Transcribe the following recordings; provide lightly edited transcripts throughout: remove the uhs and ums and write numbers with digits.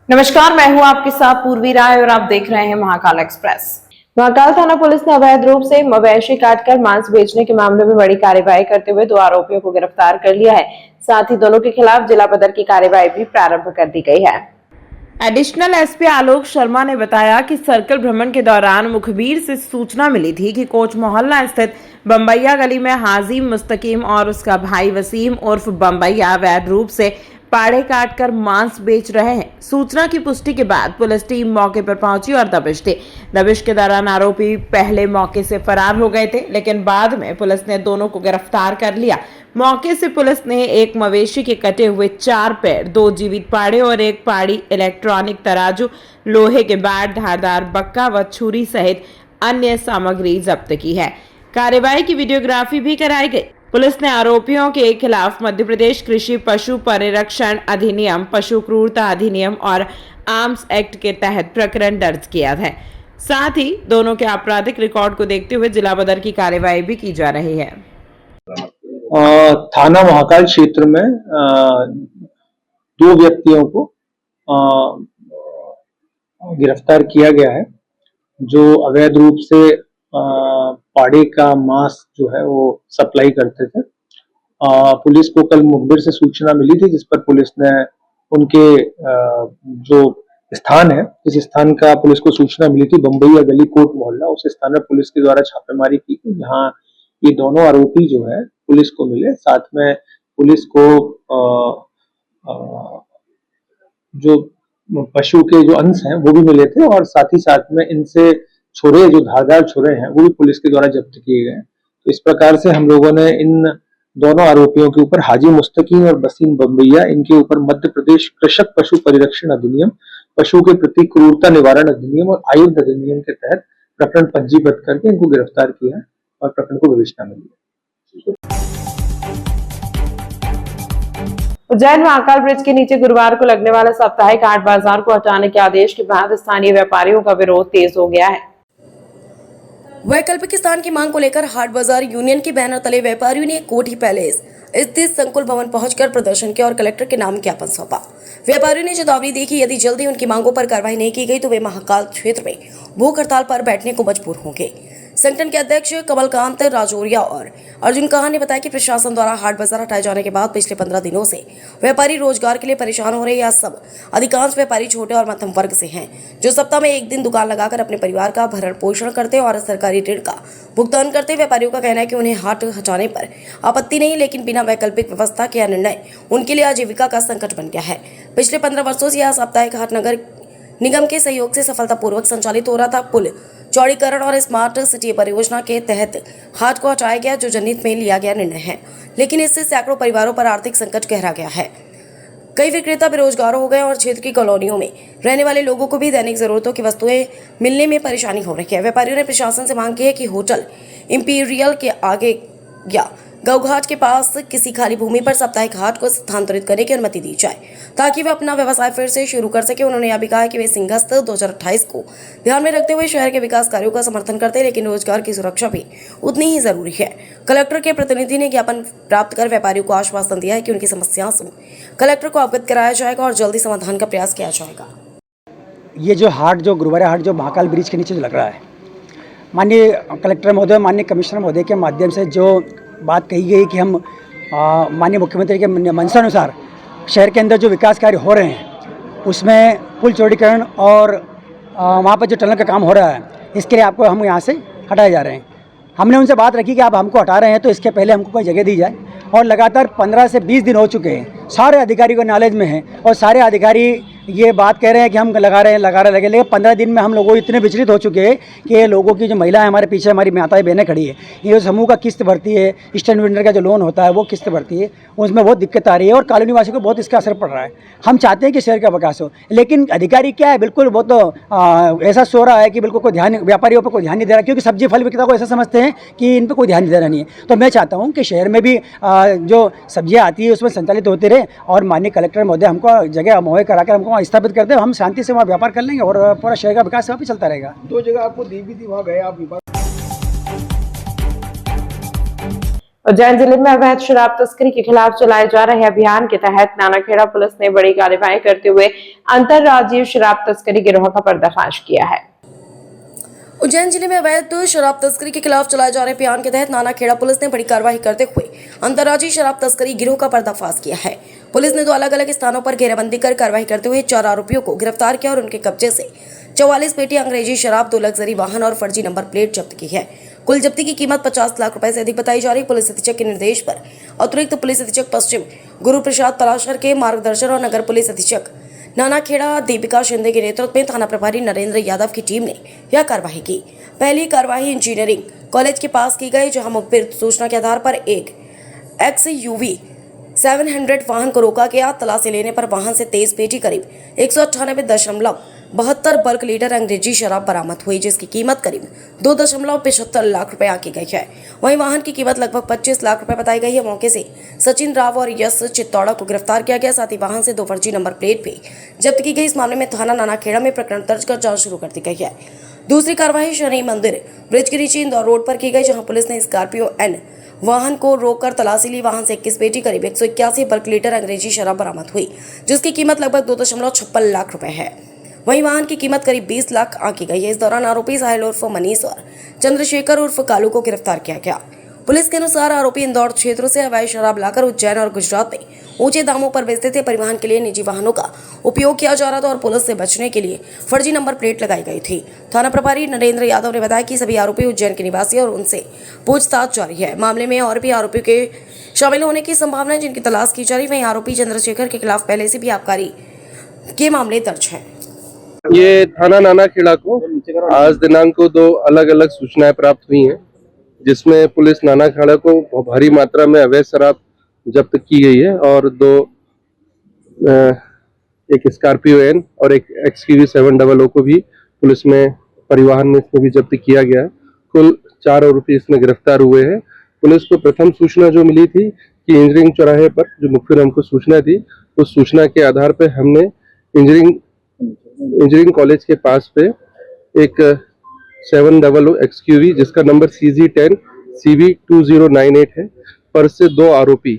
नमस्कार, मैं हूं आपके साथ पूर्वी राय और आप देख रहे हैं महाकाल एक्सप्रेस। महाकाल थाना पुलिस ने अवैध रूप से मवेशी काटकर मांस बेचने के मामले में बड़ी कार्रवाई करते हुए 2 आरोपियों को गिरफ्तार कर लिया है। साथ ही दोनों के खिलाफ जिला पद्धर की कार्रवाई भी प्रारंभ कर दी गई है। एडिशनल एसपी आलोक शर्मा ने बताया कि सर्कल भ्रमण के दौरान मुखबिर से सूचना मिली थी कि कोच मोहल्ला स्थित बम्बैया गली में हाजी मुस्तकीम और उसका भाई वसीम उर्फ बम्बैया अवैध रूप से पाड़े काटकर मांस बेच रहे हैं। सूचना की पुष्टि के बाद पुलिस टीम मौके पर पहुंची और दबिश दी। दबिश के दौरान आरोपी पहले मौके से फरार हो गए थे, लेकिन बाद में पुलिस ने दोनों को गिरफ्तार कर लिया। मौके से पुलिस ने एक मवेशी के कटे हुए 4 पैर, 2 जीवित पाड़े और 1 पाड़ी, इलेक्ट्रॉनिक तराजू, लोहे के बैट, धारदार बक्का व छुरी सहित अन्य सामग्री जब्त की है। कार्रवाई की वीडियोग्राफी भी कराई गई। पुलिस ने आरोपियों के खिलाफ मध्य प्रदेश कृषि पशु परिरक्षण अधिनियम, पशु क्रूरता अधिनियम और आर्म्स एक्ट के तहत प्रकरण दर्ज किया है। साथ ही दोनों के आपराधिक रिकॉर्ड को देखते हुए जिला पद्धर की कार्रवाई भी की जा रही है। थाना महाकाल क्षेत्र में 2 व्यक्तियों को गिरफ्तार किया गया है, जो अवैध रूप से पाड़े का मांस जो है वो सप्लाई करते थे। पुलिस को कल मुखबिर से सूचना मिली थी, जिस पर पुलिस ने उनके जो स्थान है, इस स्थान का पुलिस को सूचना मिली थी, बम्बैया गली कोट मोहल्ला, उस स्थान में पुलिस के द्वारा छापेमारी की थी, जहाँ ये दोनों आरोपी जो है पुलिस को मिले। साथ में पुलिस को जो पशु के जो अंश हैं वो भी मिले थे, और साथ ही साथ में इनसे छुरे, जो धारदार छुरे हैं, वो भी पुलिस के द्वारा जब्त किए गए। तो इस प्रकार से हम लोगों ने इन दोनों आरोपियों के ऊपर हाजी मुस्तकीम और वसीम बम्बैया, इनके ऊपर मध्य प्रदेश कृषक पशु परिरक्षण अधिनियम, पशु के प्रति क्रूरता निवारण अधिनियम और आयुध अधिनियम के तहत प्रकरण पंजीबद्ध करके इनको गिरफ्तार किया है और प्रकरण को विवेचना में लिया। उज्जैन महाकाल ब्रिज के नीचे गुरुवार को लगने वाले साप्ताहिक हाट बाजार को हटाने के आदेश के बाद स्थानीय व्यापारियों का विरोध तेज हो गया है। वैकल्पिक स्थान की मांग को लेकर हाट बाजार यूनियन के बैनर तले व्यापारियों ने कोठी पैलेस स्थित संकुल भवन पहुंचकर प्रदर्शन किया और कलेक्टर के नाम ज्ञापन सौंपा। व्यापारियों ने चेतावनी दी कि यदि जल्दी उनकी मांगों पर कार्रवाई नहीं की गई तो वे महाकाल क्षेत्र में भूख हड़ताल पर बैठने को मजबूर होंगे। संगठन के अध्यक्ष कमलकांत राजौरिया और अर्जुन कहा ने बताया कि प्रशासन द्वारा हाट बाजार हटाए जाने के बाद पिछले 15 दिनों से व्यापारी रोजगार के लिए परेशान हो रहे हैं। यह सब अधिकांश व्यापारी छोटे और मध्यम वर्ग से हैं, जो सप्ताह में 1 दिन दुकान लगाकर अपने परिवार का भरण पोषण करते और सरकारी ऋण का भुगतान करते। व्यापारियों का कहना है कि उन्हें हाट हटाने पर आपत्ति नहीं, लेकिन बिना वैकल्पिक व्यवस्था के यह निर्णय उनके लिए आजीविका का संकट बन गया है। पिछले 15 वर्षों से यह साप्ताहिक हाट नगर निगम के सहयोग से सफलतापूर्वक संचालित हो रहा था। पुल चौड़ीकरण और स्मार्ट सिटी परियोजना के तहत हाट को हटाया गया, जो जनहित में लिया गया निर्णय है, लेकिन इससे सैकड़ों परिवारों पर आर्थिक संकट गहरा गया है। कई विक्रेता बेरोजगार हो गए और क्षेत्र की कॉलोनियों में रहने वाले लोगों को भी दैनिक जरूरतों की वस्तुएं मिलने में परेशानी हो रही है। व्यापारियों ने प्रशासन से मांग की है कि होटल इंपीरियल के आगे या गौघाट के पास किसी खाली भूमि पर साप्ताहिक हाट को स्थानांतरित करने की अनुमति दी जाए, ताकि वे अपना व्यवसाय फिर से शुरू कर सके। उन्होंने यह भी कहा कि वे सिंहस्थ 2028 को ध्यान में रखते हुए शहर के विकास कार्यों का समर्थन करते हैं, लेकिन रोजगार की सुरक्षा भी उतनी ही जरूरी है। कलेक्टर के प्रतिनिधि ने ज्ञापन प्राप्त कर व्यापारियों को आश्वासन दिया है कि उनकी समस्याओं से कलेक्टर को अवगत कराया जाएगा और जल्दी समाधान का प्रयास किया जाएगा। ये जो हाट, जो गुरुवार हाट जो महाकाल ब्रिज के नीचे जो लग रहा है, माननीय कलेक्टर महोदय, माननीय कमिश्नर महोदय के माध्यम से जो बात कही गई कि हम माननीय मुख्यमंत्री के मंशानुसार शहर के अंदर जो विकास कार्य हो रहे हैं उसमें पुल चौड़ीकरण और वहाँ पर जो टनल का काम हो रहा है, इसके लिए आपको हम यहाँ से हटाए जा रहे हैं। हमने उनसे बात रखी कि आप हमको हटा रहे हैं तो इसके पहले हमको कोई जगह दी जाए, और लगातार 15 से 20 दिन हो चुके हैं, सारे अधिकारी को नॉलेज में है और सारे अधिकारी ये बात कह रहे हैं कि हम लगा रहे हैं लेकिन 15 दिन में हम लोगों इतने विचलित हो चुके हैं कि ये लोगों की जो महिलाएं हमारे पीछे, हमारी माताएं बहनें खड़ी है, ये समूह का किस्त भरती है, स्टैंड विंडर का जो लोन होता है वो किस्त भरती है, उसमें बहुत दिक्कत आ रही है और कॉलोनी वासियों को बहुत इसका असर पड़ रहा है। हम चाहते हैं कि शहर का विकास हो, लेकिन अधिकारी क्या है, बिल्कुल वो तो ऐसा सो रहा है कि बिल्कुल कोई ध्यान, व्यापारियों पर कोई ध्यान नहीं दे रहा, क्योंकि सब्जी फल विक्रेता को ऐसा समझते हैं कि इन पर कोई ध्यान दे रहा नहीं है। तो मैं चाहता हूँ कि शहर में भी जो सब्जियाँ आती है उसमें संचालित होते रहे, और माननीय कलेक्टर महोदय हमको जगह मुहैया कराकर हमको वहाँ स्थापित कर दे, हम शांति से वहाँ व्यापार कर लेंगे और पूरा शहर का विकास वहाँ भी चलता रहेगा। 2 जगह आपको दी भी थी, वहाँ गए आप। उज्जैन जिले में अवैध शराब तस्करी के खिलाफ चलाए जा रहे अभियान के तहत नानाखेड़ा पुलिस ने बड़ी कार्रवाई करते हुए अंतरराज्यीय शराब तस्करी गिरोह का पर्दाफाश किया है। उज्जैन जिले में अवैध शराब तस्करी के खिलाफ चलाए जा रहे अभियान के तहत नानाखेड़ा पुलिस ने बड़ी कार्रवाई करते हुए अंतर्राज्यीय शराब तस्करी गिरोह का पर्दाफाश किया है। पुलिस ने 2 अलग-अलग स्थानों पर घेराबंदी कर कार्रवाई करते हुए 4 आरोपियों को गिरफ्तार किया और उनके कब्जे से 44 पेटी अंग्रेजी शराब, 2 लग्जरी वाहन और फर्जी नंबर प्लेट जब्त की है। कुल जब्ती की कीमत 50 लाख रुपए से अधिक बताई जा रही। पुलिस अधीक्षक के निर्देश पर अतिरिक्त पुलिस अधीक्षक पश्चिम गुरु प्रसाद पलाशर के मार्गदर्शन और नगर पुलिस अधीक्षक नानाखेड़ा दीपिका शिंदे के नेतृत्व में थाना प्रभारी नरेंद्र यादव की टीम ने यह कार्रवाई की। पहली कार्रवाई इंजीनियरिंग कॉलेज के पास की गई, जहां मुखबिर सूचना के आधार पर एक XUV 700 वाहन को रोका गया। तलाशी लेने पर वाहन से 23 पेटी करीब 198.72 बल्क लीटर अंग्रेजी शराब बरामद हुई, जिसकी कीमत करीब 2.75 लाख रुपए आंकी गई है। वहीं वाहन की कीमत लगभग 25 लाख रुपए बताई गई है। मौके से सचिन राव और यश चित्तौड़ा को गिरफ्तार किया गया। साथ ही वाहन से 2 फर्जी नंबर प्लेट भी जब्त की गई। इस मामले में थाना नानाखेड़ा में प्रकरण दर्ज कर जांच शुरू कर दी गई है। दूसरी कार्रवाई शनि मंदिर ब्रिज के नीचे इंदौर रोड पर की गई, जहां पुलिस ने स्कॉर्पियो N वाहन को रोककर तलाशी ली। वाहन से 21 पेटी करीब 181 बल्क लीटर अंग्रेजी शराब बरामद हुई, जिसकी कीमत लगभग 2.56 लाख रुपए है। वहीं वाहन की कीमत करीब 20 लाख आंकी गई है। इस दौरान आरोपी साहिल उर्फ मनीष और चंद्रशेखर उर्फ कालू को गिरफ्तार किया गया। पुलिस के अनुसार आरोपी इंदौर क्षेत्र से अवैध शराब लाकर उज्जैन और गुजरात में ऊंचे दामों पर बेचते थे। परिवहन के लिए निजी वाहनों का उपयोग किया जा रहा था और पुलिस से बचने के लिए फर्जी नंबर प्लेट लगाई गई थी। थाना प्रभारी नरेंद्र यादव ने बताया कि सभी आरोपी उज्जैन के निवासी और उनसे पूछताछ जारी है। मामले में और भी आरोपियों के शामिल होने की संभावना है, जिनकी तलाश की जा रही। वहीं आरोपी चंद्रशेखर के खिलाफ पहले से भी आबकारी के मामले दर्ज है। ये थाना नानाखेड़ा को आज दिनांक को 2 अलग अलग सूचनाएं प्राप्त हुई हैं, जिसमें पुलिस नानाखेड़ा को भारी मात्रा में अवैध शराब जब्त की गई है और 2 एक स्कॉर्पियो N और एक XUV 700 को भी पुलिस में परिवहन में इसमें भी जब्त किया गया है। कुल 4 आरोपी इसमें गिरफ्तार हुए हैं। पुलिस को प्रथम सूचना जो मिली थी कि इंजीनियरिंग चौराहे पर जो मुखबिर हमको सूचना थी, उस सूचना के आधार पर हमने इंजीनियरिंग कॉलेज के पास पे एक 700 XUV जिसका नंबर CG10 CV2098 है, पर से 2 आरोपी,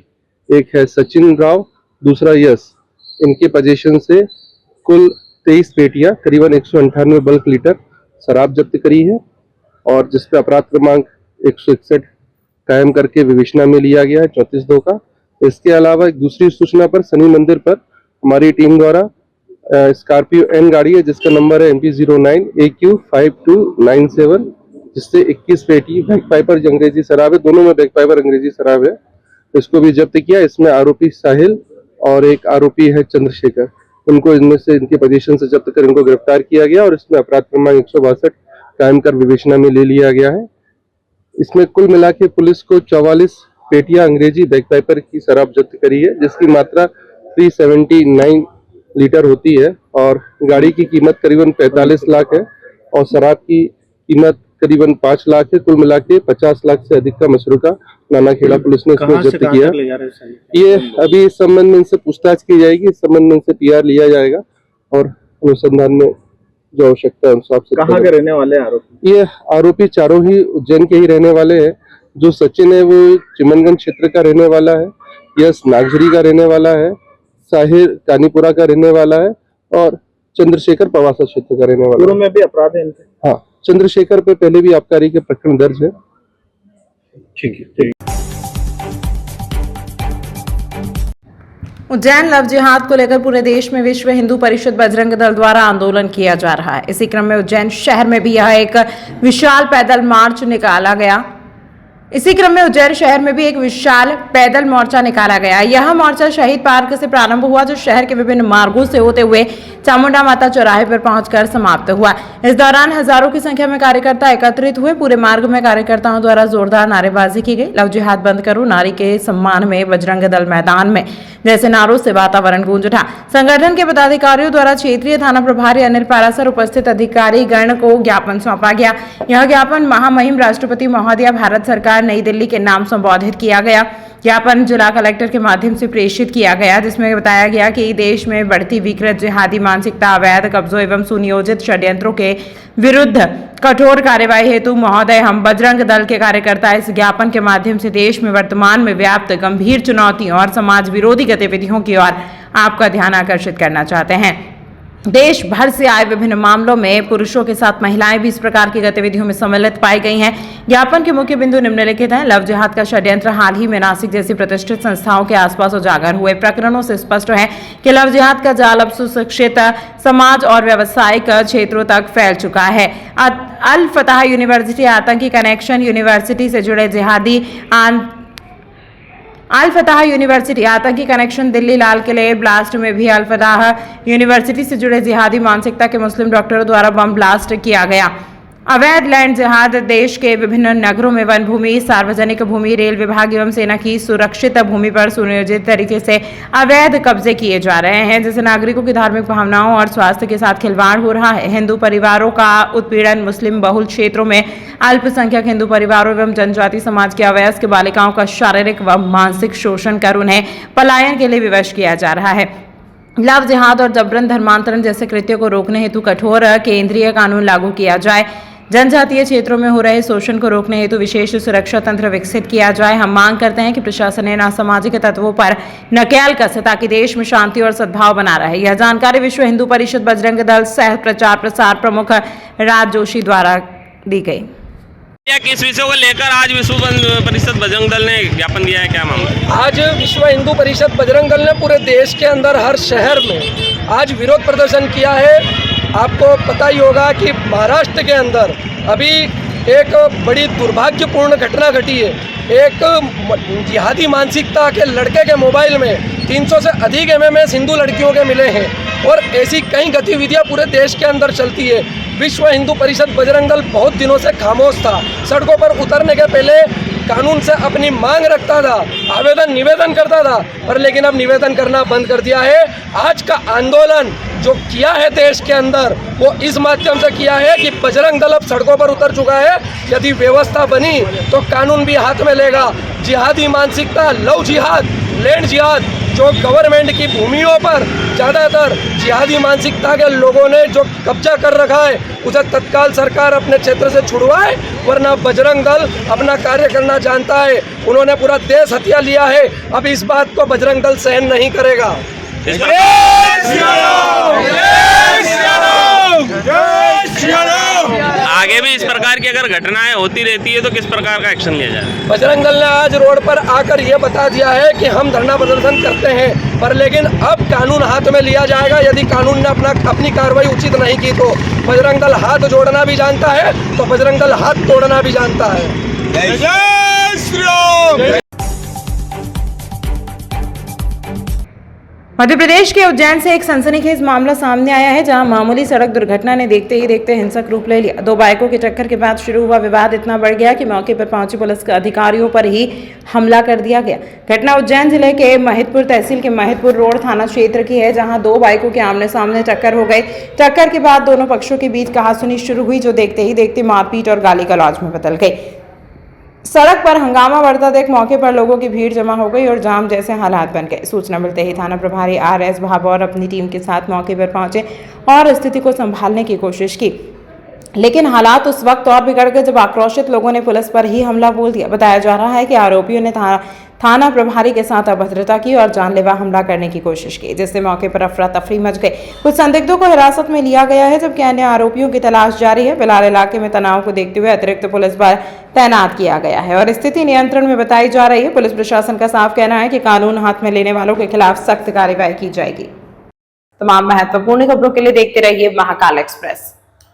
एक है सचिन राव, दूसरा यश, इनके पोजीशन से कुल 23 पेटियां करीबन 198 बल्क लीटर शराब जब्त करी है और जिसपे अपराध क्रमांक 161 कायम करके विवेचना में लिया गया है 34/2 का। इसके अलावा एक दूसरी सूचना पर शनि मंदिर पर हमारी टीम द्वारा स्कॉर्पियो N गाड़ी है जिसका नंबर है MP09 AQ5297, जिससे 21 पेटी बैकपाइपर अंग्रेजी शराब है, दोनों में बैकपाइपर अंग्रेजी शराब है, इसको भी जब्त किया। इसमें आरोपी साहिल और एक आरोपी है चंद्रशेखर, उनको इनमें से इनके पोजीशन से जब्त कर इनको गिरफ्तार किया गया और इसमें अपराध क्रमांक 162 कायम कर विवेचना में ले लिया गया है। इसमें कुल मिला के पुलिस को 44 पेटियां अंग्रेजी बैकपाइपर की शराब जब्त करी है, जिसकी मात्रा 379 लीटर होती है और गाड़ी की कीमत करीबन 45 लाख है और शराब की कीमत करीबन 5 लाख है। कुल मिला के 50 लाख से अधिक का मसरूका नानाखेड़ा पुलिस ने इसमें जब्त किया। ये अभी इस संबंध में इनसे पूछताछ की जाएगी, इस संबंध में इनसे PR लिया जाएगा और अनुसंधान में जो आवश्यकता है उस हिसाब से। कहाँ के रहने वाले आरोपी? ये आरोपी चारों ही उज्जैन के ही रहने वाले हैं। जो सचिन है वो चिमनगंज क्षेत्र का रहने वाला है, यश नागझरी का रहने वाला है, साहिर कानीपुरा का रहने वाला है और चंद्रशेखर पवासा क्षेत्र का रहने वाला है। पूर्व में भी अपराध है इनके? हाँ, चंद्रशेखर पे पहले भी आबकारी के प्रकरण दर्ज है। ठीक है। उज्जैन लव जिहाद को लेकर पूरे देश में विश्व हिंदू परिषद बजरंग दल द्वारा आंदोलन किया जा रहा है। इसी क्रम में उज्जैन शहर में भी यह एक विशाल पैदल मार्च निकाला गया। यह मोर्चा शहीद पार्क से प्रारंभ हुआ, जो शहर के विभिन्न मार्गों से होते हुए चामुंडा माता चौराहे पर पहुंचकर समाप्त हुआ। इस दौरान हजारों की संख्या में कार्यकर्ता एकत्रित हुए। पूरे मार्ग में कार्यकर्ताओं द्वारा जोरदार नारेबाजी की गई। लव जिहाद बंद करो नारी के सम्मान में बजरंग दल मैदान में जैसे नारों से वातावरण गूंज उठा। संगठन के पदाधिकारियों द्वारा क्षेत्रीय थाना प्रभारी अनिल पारासर उपस्थित अधिकारी गण को ज्ञापन सौंपा गया। यह ज्ञापन महामहिम राष्ट्रपति महोदया भारत सरकार नई दिल्ली के नाम संबोधित किया गया। ज्ञापन जिला कलेक्टर के माध्यम से प्रेषित किया गया, जिसमें बताया गया कि देश में बढ़ती विकृत जिहादी मानसिकता, अवैध कब्जों एवं सुनियोजित षड्यंत्रों के विरुद्ध कठोर कार्यवाही हेतु महोदय हम बजरंग दल के कार्यकर्ता इस ज्ञापन के माध्यम से देश में वर्तमान में व्याप्त गंभीर चुनौतियों और समाज विरोधी गतिविधियों की ओर आपका ध्यान आकर्षित करना चाहते हैं। देश भर से आए विभिन्न मामलों में पुरुषों के साथ महिलाएं भी इस प्रकार की गतिविधियों में सम्मिलित पाई गई हैं। ज्ञापन के मुख्य बिंदु निम्नलिखित हैं। लव जिहाद का षड्यंत्र हाल ही में नासिक जैसी प्रतिष्ठित संस्थाओं के आसपास उजागर हुए प्रकरणों से स्पष्ट है कि लव जिहाद का जाल अब सुशिक्षित समाज और व्यावसायिक क्षेत्रों तक फैल चुका है। अल फतह यूनिवर्सिटी आतंकी कनेक्शन यूनिवर्सिटी से जुड़े जिहादी अल फतह यूनिवर्सिटी आतंकी कनेक्शन दिल्ली लाल किले ब्लास्ट में भी अल फतह यूनिवर्सिटी से जुड़े जिहादी मानसिकता के मुस्लिम डॉक्टरों द्वारा बम ब्लास्ट किया गया। अवैध लैंड जिहाद देश के विभिन्न नगरों में वन भूमि, सार्वजनिक भूमि, रेल विभाग एवं सेना की सुरक्षित भूमि पर सुनियोजित तरीके से अवैध कब्जे किए जा रहे हैं, जिससे नागरिकों की धार्मिक भावनाओं और स्वास्थ्य के साथ खिलवाड़ हो रहा है। हिंदू परिवारों का उत्पीड़न, मुस्लिम बहुल क्षेत्रों में अल्पसंख्यक हिंदू परिवारों एवं जनजाति समाज के अवयस्क बालिकाओं का शारीरिक व मानसिक शोषण कर उन्हें पलायन के लिए विवश किया जा रहा है। लव जिहाद और जबरन धर्मांतरण जैसे कृत्यों को रोकने हेतु कठोर केंद्रीय कानून लागू किया जाए। जनजातीय क्षेत्रों में हो रहे शोषण को रोकने हेतु विशेष सुरक्षा तंत्र विकसित किया जाए। हम मांग करते हैं कि प्रशासन इन असामाजिक तत्वों पर नकेल कसे ताकि देश में शांति और सद्भाव बना रहे। यह जानकारी विश्व हिंदू परिषद बजरंग दल सह प्रचार प्रसार प्रमुख राज जोशी द्वारा दी गई। किस विषय को लेकर आज विश्व परिषद बजरंग दल ने ज्ञापन दिया है, क्या मामला? आज विश्व हिंदू परिषद बजरंग दल ने पूरे देश के अंदर हर शहर में आज विरोध प्रदर्शन किया है। आपको पता ही होगा कि महाराष्ट्र के अंदर अभी एक बड़ी दुर्भाग्यपूर्ण घटना घटी है। एक जिहादी मानसिकता के लड़के के मोबाइल में 300 से अधिक MMS हिंदू लड़कियों के मिले हैं और ऐसी कई गतिविधियां पूरे देश के अंदर चलती है। विश्व हिंदू परिषद बजरंग दल बहुत दिनों से खामोश था। सड़कों पर उतरने के पहले कानून से अपनी मांग रखता था, आवेदन निवेदन करता था, पर लेकिन अब निवेदन करना बंद कर दिया है। आज का आंदोलन जो किया है देश के अंदर वो इस माध्यम से किया है कि बजरंग दल अब सड़कों पर उतर चुका है। यदि व्यवस्था बनी तो कानून भी हाथ में लेगा। जिहादी मानसिकता, लव जिहाद, लैंड जिहाद, जो गवर्नमेंट की भूमियों पर ज़्यादातर जिहादी मानसिकता के लोगों ने जो कब्जा कर रखा है उसे तत्काल सरकार अपने क्षेत्र से छुड़वाए, वरना बजरंग दल अपना कार्य करना जानता है। उन्होंने पूरा देश हथिया लिया है, अब इस बात को बजरंग दल सहन नहीं करेगा। आगे भी इस प्रकार की अगर घटनाएं होती रहती है तो किस प्रकार का एक्शन लिया जाए? बजरंग दल ने आज रोड पर आकर ये बता दिया है कि हम धरना प्रदर्शन करते हैं, पर लेकिन अब कानून हाथ में लिया जाएगा। यदि कानून ने अपनी कार्रवाई उचित नहीं की तो बजरंग दल हाथ जोड़ना भी जानता है, तो बजरंग दल हाथ तोड़ना भी जानता है। जय श्री राम। मध्य प्रदेश के उज्जैन से एक सनसनीखेज मामला सामने आया है, जहां मामूली सड़क दुर्घटना ने देखते ही देखते हिंसक रूप ले लिया। दो बाइकों की टक्कर के बाद शुरू हुआ विवाद इतना बढ़ गया कि मौके पर पहुंचे पुलिस के अधिकारियों पर ही हमला कर दिया गया। घटना उज्जैन जिले के महिदपुर तहसील के महिदपुर रोड थाना क्षेत्र की है, जहां दो बाइकों के आमने सामने टक्कर हो गई। टक्कर के बाद दोनों पक्षों के बीच कहासुनी शुरू हुई, जो देखते ही देखते मारपीट और गाली गलौज में बदल गई। सड़क पर हंगामा बढ़ता देख मौके पर लोगों की भीड़ जमा हो गई और जाम जैसे हालात बन गए। सूचना मिलते ही थाना प्रभारी RS भाभौर अपनी टीम के साथ मौके पर पहुंचे और स्थिति को संभालने की कोशिश की, लेकिन हालात उस वक्त और बिगड़ गए जब आक्रोशित लोगों ने पुलिस पर ही हमला बोल दिया। बताया जा रहा है कि आरोपियों ने थाना प्रभारी के साथ अभद्रता की और जानलेवा हमला करने की कोशिश की, जिससे मौके पर अफरा तफरी मच गई। कुछ संदिग्धों को हिरासत में लिया गया है, जबकि अन्य आरोपियों की तलाश जारी है। फिलहाल इलाके में तनाव को देखते हुए अतिरिक्त पुलिस बल तैनात किया गया है और स्थिति नियंत्रण में बताई जा रही है। पुलिस प्रशासन का साफ कहना है कि कानून हाथ में लेने वालों के खिलाफ सख्त कार्रवाई की जाएगी। तमाम महत्वपूर्ण खबरों के लिए देखते रहिए महाकाल एक्सप्रेस।